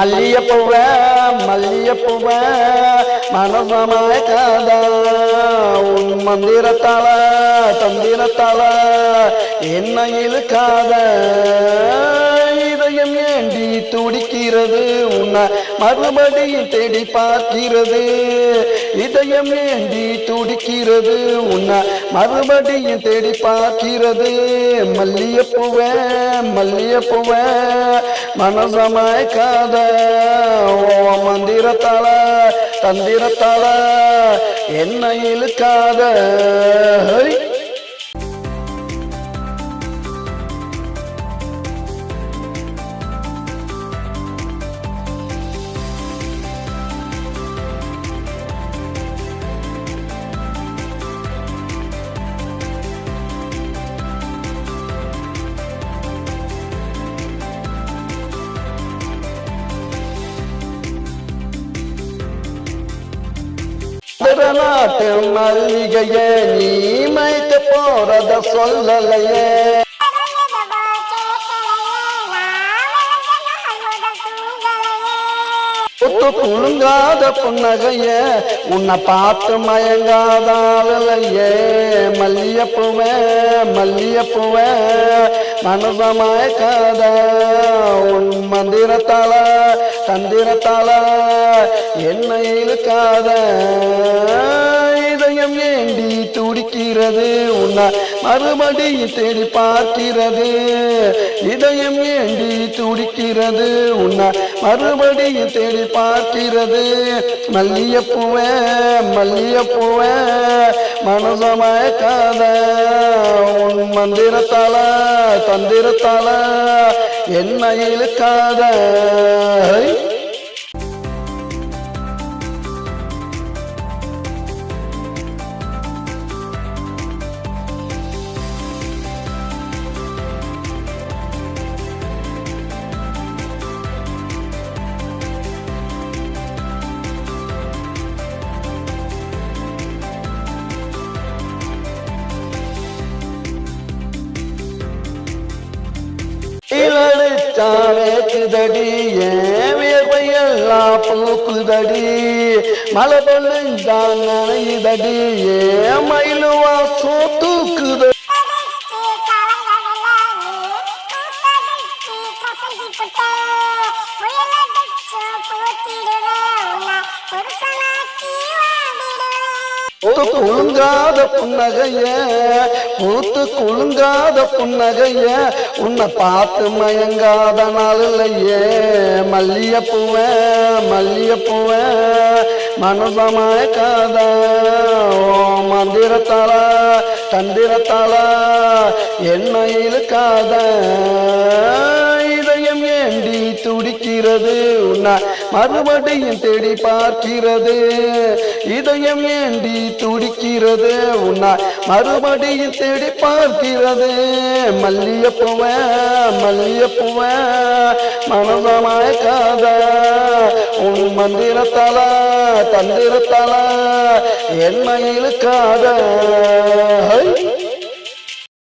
மல்லியப்பூவ மல்லியப்பூவ மனசமயக்காத உன் மந்திரத்தால தந்திரத்தால என்ன இழுக்காத இதயம் ஏண்டி துடிக்கிறது உன்னை மறுபடியும் தேடி பார்க்கிறது இதயம் ஏண்டி துடிக்கிறது உன்னை மறுபடியும் தேடி பார்க்கிறது மல்லியப்பூவ மல்லியப்பூவ மனசமயக்காத மந்திரத்தால தந்திரத்தால என்ன இழுக்காத நாட்டு மல்லிகையே நீ மைத்து போறத சொல்லலையே குழுங்காத புன்னகைய உன்னை பார்த்து மயங்காதாலையே மல்லியப்பூவ மல்லியப்பூவ மனசமயக்காத உன் மந்திரத்தால தந்திரத்தால என்ன இழுக்காத இதயம் ஏண்டி துடிக்கிறது உன்னை மறுபடியும் தேடி பார்க்கிறது இதயம் ஏண்டி துடிக்கிறது உன்னை மறுபடியும் தேடி பார்க்கிறது மல்லியப்பூவ மல்லியப்பூவ மனசமயக்காத உன் மந்திரத்தால தந்திரத்தால என்ன இழுக்காத வேக்குதடி ஏன் வியர்வையெல்லாம் பூக்குதடி மழை பொழுந்தான் நனையுதடி ஏன் மயிலுவா சோத்துக்குது குழுங்காத புன்னகைய பூத்து குழுங்காத புன்னகைய உன்னை பார்த்து மயங்காத நாள் இல்லையே மல்லியப்பூவ மல்லியப்பூவ மனசமயக்காத மந்திரத்தால தந்திரத்தால என்ன இழுக்காத இதயம் ஏண்டி துடிக்கிறது உன்னை மறுபடியும் தேடி பார்க்கிறது இதயம் ஏண்டி துடிக்கிறது உன்னை மறுபடியும் தேடி பார்க்கிறது மல்லியப்பூவ மல்லியப்பூவ மனசமயக்காத உன் மந்திரத்தால தந்திரத்தால என்ன இழுக்காத